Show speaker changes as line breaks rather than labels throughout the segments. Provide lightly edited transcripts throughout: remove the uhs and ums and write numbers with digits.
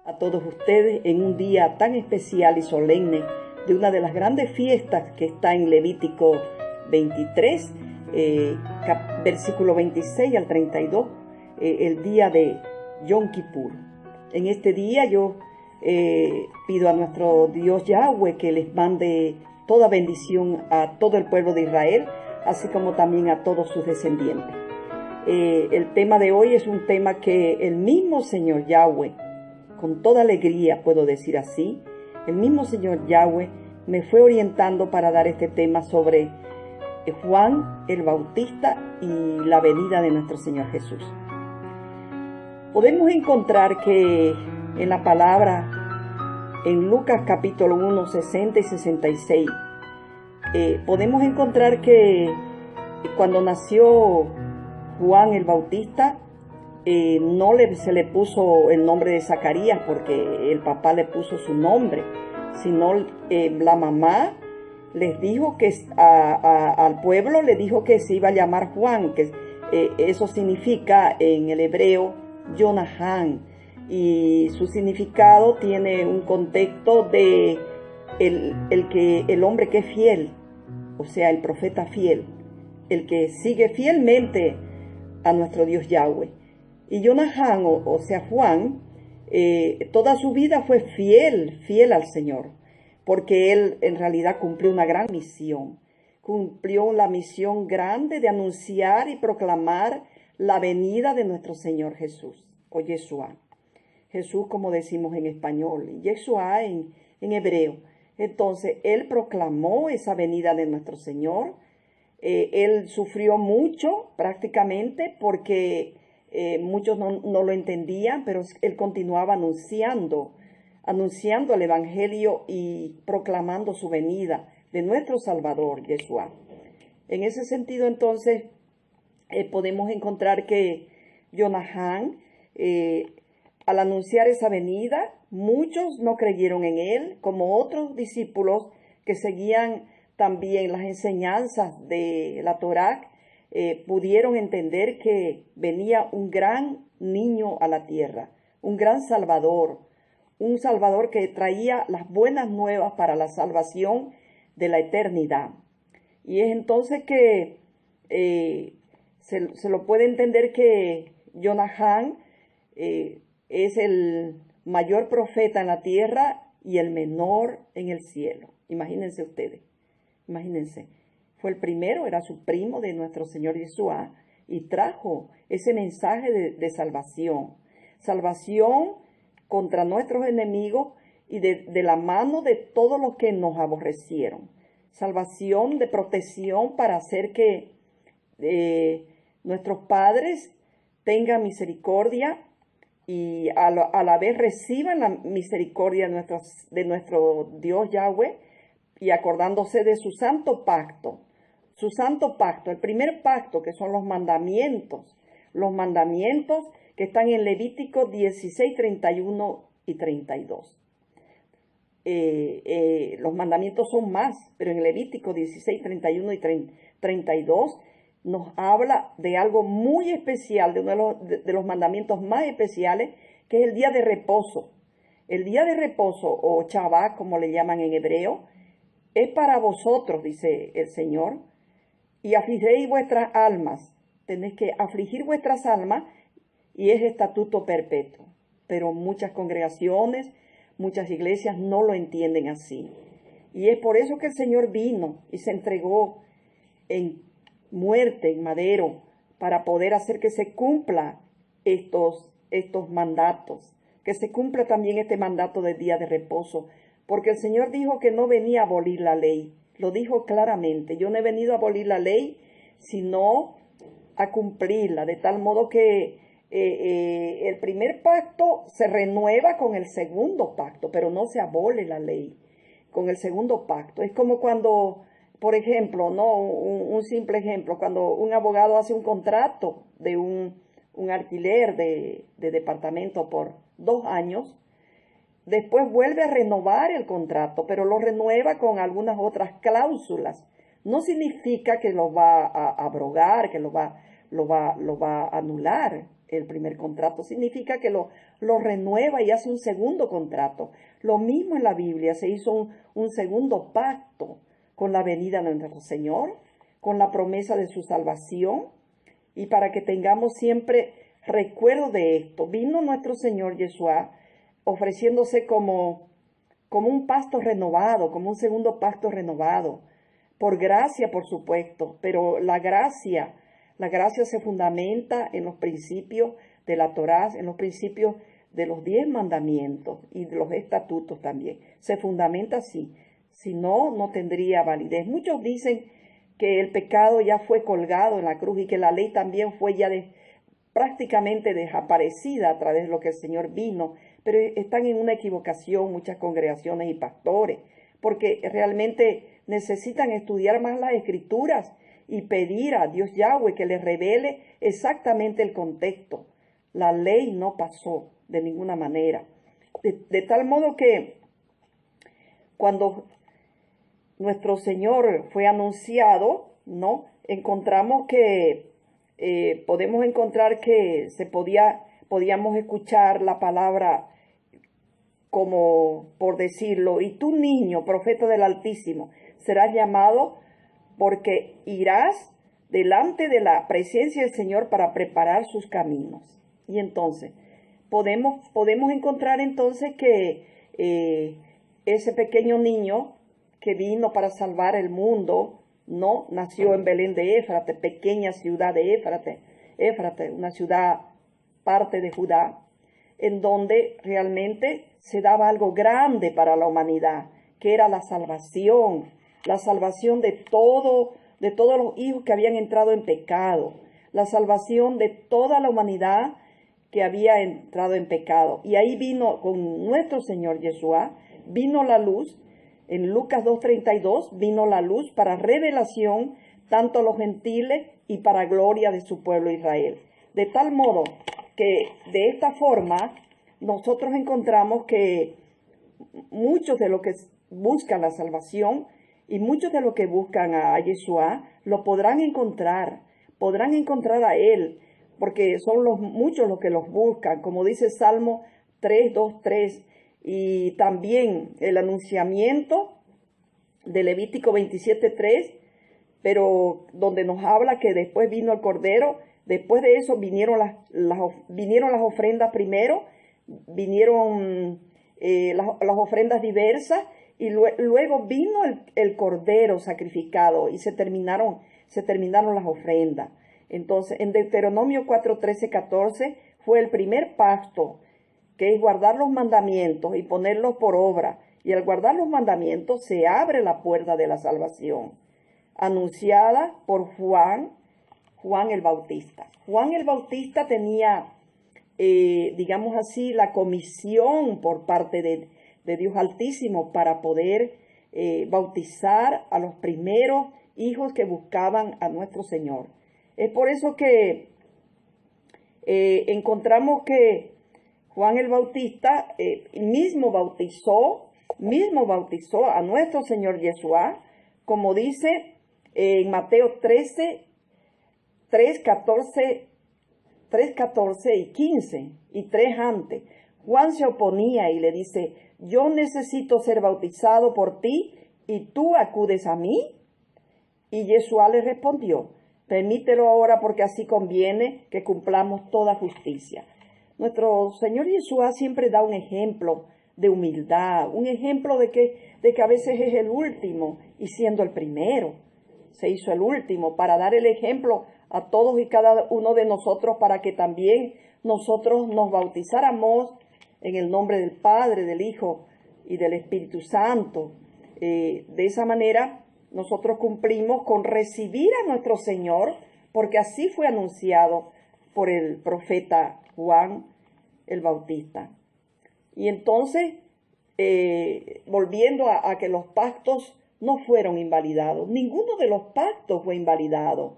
a todos ustedes en un día tan especial y solemne de una de las grandes fiestas que está en Levítico 23, versículo 26 al 32, el día de Yom Kippur. En este día yo pido a nuestro Dios Yahweh que les mande toda bendición a todo el pueblo de Israel, así como también a todos sus descendientes. El tema de hoy es un tema que el mismo Señor Yahweh, con toda alegría puedo decir así, el mismo Señor Yahweh me fue orientando para dar este tema sobre Juan el Bautista y la venida de nuestro Señor Jesús. Podemos encontrar que en la palabra, en Lucas capítulo 1, 60 y 66, podemos encontrar que cuando nació Juan el Bautista, no se le puso el nombre de Zacarías porque el papá le puso su nombre, sino la mamá les dijo que al pueblo le dijo que se iba a llamar Juan, que eso significa en el hebreo Jonahan, y su significado tiene un contexto de el hombre que es fiel, o sea, el profeta fiel, el que sigue fielmente a nuestro Dios Yahweh. Y Jonahan, o sea Juan, toda su vida fue fiel al Señor, porque él en realidad cumplió una gran misión. Cumplió la misión grande de anunciar y proclamar la venida de nuestro Señor Jesús, o Yeshua. Jesús, como decimos en español, y Yeshua en hebreo. Entonces, él proclamó esa venida de nuestro Señor. Él sufrió mucho prácticamente porque muchos no lo entendían, pero él continuaba anunciando el Evangelio y proclamando su venida de nuestro Salvador, Yeshua. En ese sentido, entonces, podemos encontrar que Jonahan, al anunciar esa venida, muchos no creyeron en él, como otros discípulos que seguían también las enseñanzas de la Torá, pudieron entender que venía un gran niño a la tierra, un gran Salvador, un Salvador que traía las buenas nuevas para la salvación de la eternidad. Y es entonces que se lo puede entender que Jonahan es el mayor profeta en la tierra y el menor en el cielo. Imagínense ustedes, imagínense. Fue el primero, era su primo de nuestro Señor Yeshua, y trajo ese mensaje de salvación. Salvación contra nuestros enemigos y de la mano de todos los que nos aborrecieron. Salvación de protección para hacer que nuestros padres tengan misericordia y a la vez reciban la misericordia de nuestro Dios Yahweh, y acordándose de su santo pacto. Su santo pacto, el primer pacto, que son los mandamientos que están en Levítico 16, 31 y 32. Los mandamientos son más, pero en Levítico 16, 31 y 32 nos habla de algo muy especial, de uno de los mandamientos más especiales, que es el día de reposo. El día de reposo, o Shabbat, como le llaman en hebreo, es para vosotros, dice el Señor, y afligiréis vuestras almas. Tenéis que afligir vuestras almas, y es estatuto perpetuo. Pero muchas congregaciones, muchas iglesias no lo entienden así. Y es por eso que el Señor vino y se entregó en muerte, en madero, para poder hacer que se cumpla estos mandatos, que se cumpla también este mandato del día de reposo, porque el Señor dijo que no venía a abolir la ley, lo dijo claramente: yo no he venido a abolir la ley, sino a cumplirla, de tal modo que el primer pacto se renueva con el segundo pacto, pero no se abole la ley con el segundo pacto. Es como cuando, por ejemplo, un simple ejemplo, cuando un abogado hace un contrato de un alquiler de departamento por 2 años, después vuelve a renovar el contrato, pero lo renueva con algunas otras cláusulas. No significa que lo va a abrogar, que lo va a anular. el primer contrato, significa que lo renueva y hace un segundo contrato. Lo mismo en la Biblia, se hizo un segundo pacto con la venida de nuestro Señor, con la promesa de su salvación, y para que tengamos siempre recuerdo de esto, vino nuestro Señor Yeshua ofreciéndose como un pacto renovado, como un segundo pacto renovado, por gracia, por supuesto, pero la gracia se fundamenta en los principios de la Torá, en los principios de los 10 mandamientos y de los estatutos también. Se fundamenta así, si no, no tendría validez. Muchos dicen que el pecado ya fue colgado en la cruz y que la ley también fue ya prácticamente desaparecida a través de lo que el Señor vino, pero están en una equivocación muchas congregaciones y pastores, porque realmente necesitan estudiar más las Escrituras y pedir a Dios Yahweh que les revele exactamente el contexto. La ley no pasó de ninguna manera. De tal modo que cuando nuestro Señor fue anunciado, ¿no? Encontramos que podemos encontrar que podíamos escuchar la palabra como por decirlo, y tú niño, profeta del Altísimo, serás llamado porque irás delante de la presencia del Señor para preparar sus caminos. Y entonces, podemos encontrar entonces que ese pequeño niño que vino para salvar el mundo, no nació en Belén de Éfrate, pequeña ciudad de Éfrate, una ciudad parte de Judá, en donde realmente se daba algo grande para la humanidad, que era la salvación de todos los hijos que habían entrado en pecado, la salvación de toda la humanidad que había entrado en pecado. Y ahí vino con nuestro Señor Yeshua, vino la luz. En Lucas 2:32 vino la luz para revelación tanto a los gentiles y para gloria de su pueblo Israel. De tal modo que de esta forma nosotros encontramos que muchos de los que buscan la salvación y muchos de los que buscan a Yeshua lo podrán encontrar a Él, porque son muchos los que los buscan, como dice Salmo 3:2-3, y también el anunciamiento de Levítico 27:3, pero donde nos habla que después vino el Cordero. Después de eso vinieron las ofrendas primero, vinieron las ofrendas diversas, y luego vino el Cordero sacrificado y se terminaron las ofrendas. Entonces, en Deuteronomio 4:13-14 fue el primer pacto, que es guardar los mandamientos y ponerlos por obra. Y al guardar los mandamientos se abre la puerta de la salvación, anunciada por Juan el Bautista. Juan el Bautista tenía, digamos así, la comisión por parte de Dios Altísimo para poder bautizar a los primeros hijos que buscaban a nuestro Señor. Es por eso que encontramos que Juan el Bautista mismo bautizó a nuestro Señor Yeshua, como dice en Mateo 3:14 y 15, y 3 antes. Juan se oponía y le dice: yo necesito ser bautizado por ti y tú acudes a mí. Y Yeshua le respondió: permítelo ahora, porque así conviene que cumplamos toda justicia. Nuestro Señor Yeshua siempre da un ejemplo de humildad, un ejemplo de que a veces es el último y siendo el primero. Se hizo el último para dar el ejemplo a todos y cada uno de nosotros, para que también nosotros nos bautizáramos en el nombre del Padre, del Hijo y del Espíritu Santo. De esa manera nosotros cumplimos con recibir a nuestro Señor, porque así fue anunciado por el profeta Juan el Bautista. Y entonces, volviendo a que los pactos no fueron invalidados, ninguno de los pactos fue invalidado,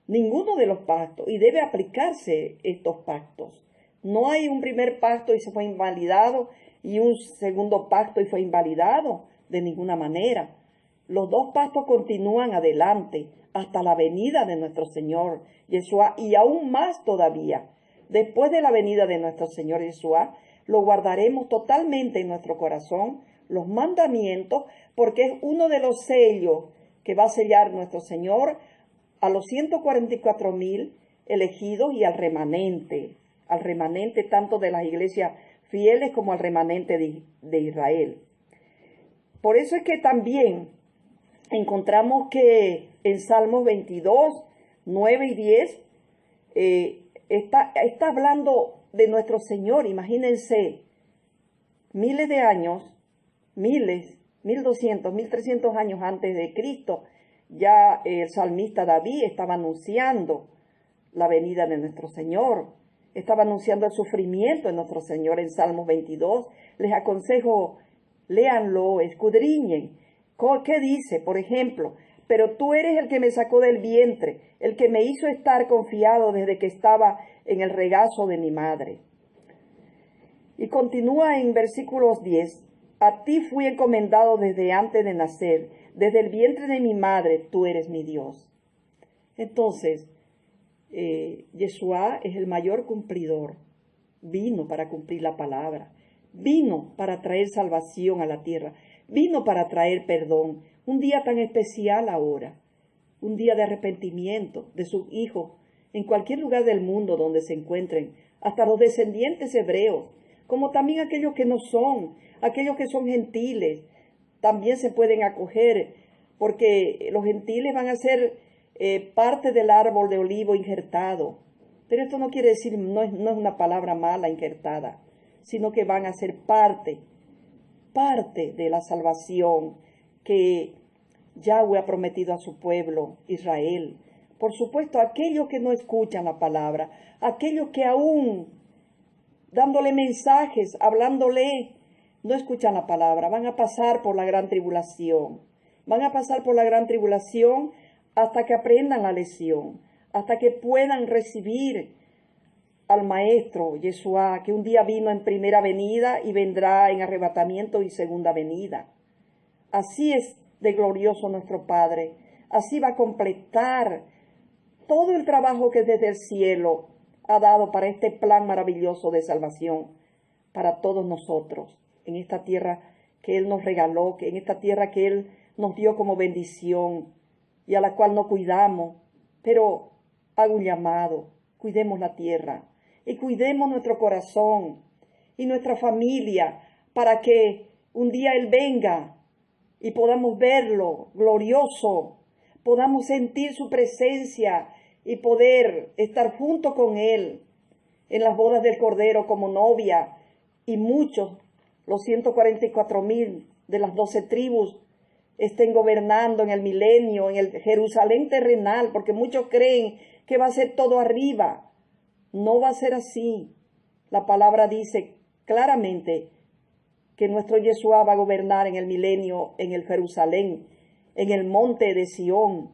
ninguno de los pactos, y debe aplicarse estos pactos. No hay un primer pacto y se fue invalidado y un segundo pacto y fue invalidado, de ninguna manera. Los dos pactos continúan adelante hasta la venida de nuestro Señor Yeshua, y aún más todavía. después de la venida de nuestro Señor Yeshua, lo guardaremos totalmente en nuestro corazón, los mandamientos, porque es uno de los sellos que va a sellar nuestro Señor a los 144,000 elegidos y al remanente tanto de las iglesias fieles como al remanente de Israel. Por eso es que también encontramos que en Salmos 22, 9 y 10 está hablando de nuestro Señor. Imagínense, miles de años, 1200, 1300 años antes de Cristo, ya el salmista David estaba anunciando la venida de nuestro Señor, estaba anunciando el sufrimiento de nuestro Señor en Salmos 22. Les aconsejo, léanlo, escudriñen. ¿Qué dice? Por ejemplo, pero tú eres el que me sacó del vientre, el que me hizo estar confiado desde que estaba en el regazo de mi madre. Y continúa en versículos 10. A ti fui encomendado desde antes de nacer, desde el vientre de mi madre, tú eres mi Dios. Entonces, Yeshua es el mayor cumplidor. Vino para cumplir la palabra. Vino para traer salvación a la tierra. Vino para traer perdón. Un día tan especial ahora. Un día de arrepentimiento de sus hijos en cualquier lugar del mundo donde se encuentren. Hasta los descendientes hebreos, como también aquellos que no son, aquellos que son gentiles, también se pueden acoger, porque los gentiles van a ser parte del árbol de olivo injertado. Pero esto no quiere decir, no es una palabra mala injertada, sino que van a ser parte de la salvación que Yahweh ha prometido a su pueblo, Israel. Por supuesto, aquellos que no escuchan la palabra, aquellos que aún dándole mensajes, hablándole, no escuchan la palabra, van a pasar por la gran tribulación. Van a pasar por la gran tribulación hasta que aprendan la lección, hasta que puedan recibir al Maestro Yeshua, que un día vino en primera venida y vendrá en arrebatamiento y segunda venida. Así es de glorioso nuestro Padre. Así va a completar todo el trabajo que desde el cielo ha dado para este plan maravilloso de salvación para todos nosotros, en esta tierra que Él nos regaló, en esta tierra que Él nos dio como bendición y a la cual no cuidamos. Pero hago un llamado: cuidemos la tierra y cuidemos nuestro corazón y nuestra familia, para que un día Él venga y podamos verlo glorioso, podamos sentir su presencia y poder estar junto con Él en las bodas del Cordero como novia. Y muchos, los 144,000 de las 12 tribus, estén gobernando en el milenio, en el Jerusalén terrenal, porque muchos creen que va a ser todo arriba. No va a ser así. La palabra dice claramente que nuestro Yeshua va a gobernar en el milenio, en el Jerusalén, en el monte de Sión.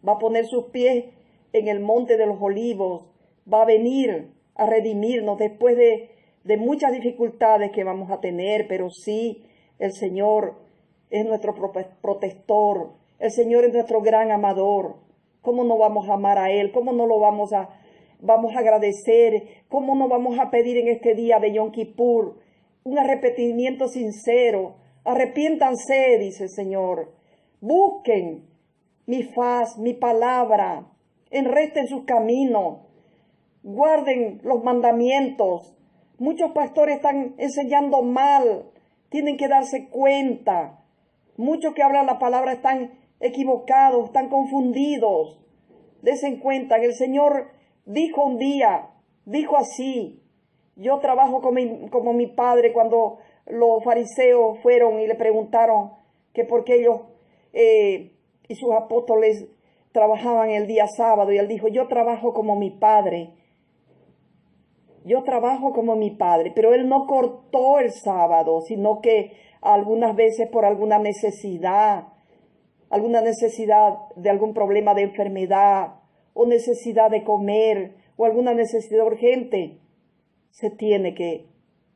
Va a poner sus pies en el monte de los olivos. Va a venir a redimirnos después de muchas dificultades que vamos a tener, pero sí, el Señor es nuestro protector. El Señor es nuestro gran amador. ¿Cómo no vamos a amar a Él? ¿Cómo no lo vamos a agradecer? ¿Cómo no vamos a pedir en este día de Yom Kippur un arrepentimiento sincero? Arrepiéntanse, dice el Señor. Busquen mi faz, mi palabra. Enresten sus caminos. Guarden los mandamientos. Muchos pastores están enseñando mal. Tienen que darse cuenta. Muchos que hablan la palabra están equivocados, están confundidos. Desen cuenta que el Señor dijo un día, dijo así: yo trabajo como mi padre. Cuando los fariseos fueron y le preguntaron que por qué ellos y sus apóstoles trabajaban el día sábado, y él dijo: yo trabajo como mi padre. Yo trabajo como mi padre. Pero él no cortó el sábado, sino que algunas veces por alguna necesidad de algún problema de enfermedad, o necesidad de comer, o alguna necesidad urgente, se tiene que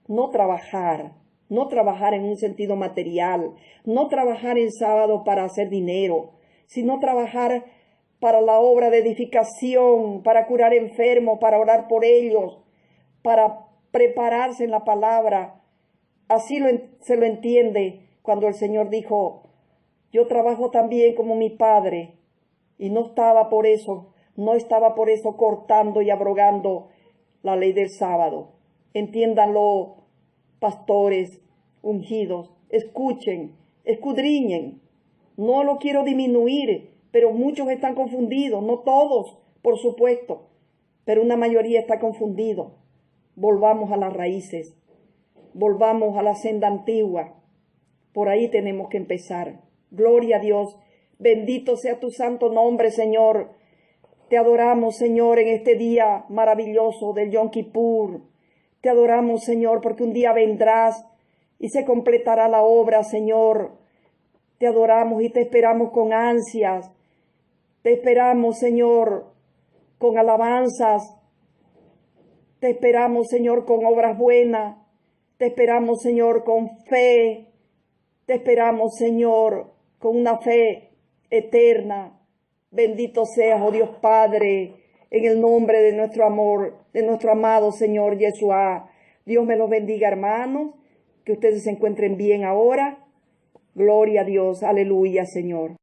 no trabajar en un sentido material, no trabajar en sábado para hacer dinero, sino trabajar para la obra de edificación, para curar enfermos, para orar por ellos, para prepararse en la palabra. Así se lo entiende cuando el Señor dijo, yo trabajo también como mi Padre. Y no estaba por eso cortando y abrogando la ley del sábado. Entiéndanlo, pastores ungidos, escuchen, escudriñen. No lo quiero disminuir, pero muchos están confundidos, no todos, por supuesto, pero una mayoría está confundido. Volvamos a las raíces, volvamos a la senda antigua. Por ahí tenemos que empezar. Gloria a Dios. Bendito sea tu santo nombre, Señor. Te adoramos, Señor, en este día maravilloso del Yom Kippur. Te adoramos, Señor, porque un día vendrás y se completará la obra, Señor. Te adoramos y te esperamos con ansias. Te esperamos, Señor, con alabanzas. Te esperamos, Señor, con obras buenas. Te esperamos, Señor, con fe. Te esperamos, Señor, con una fe eterna. Bendito seas, oh Dios Padre, en el nombre de nuestro amor, de nuestro amado Señor Yeshua. Dios me los bendiga, hermanos, que ustedes se encuentren bien ahora. Gloria a Dios, aleluya, Señor.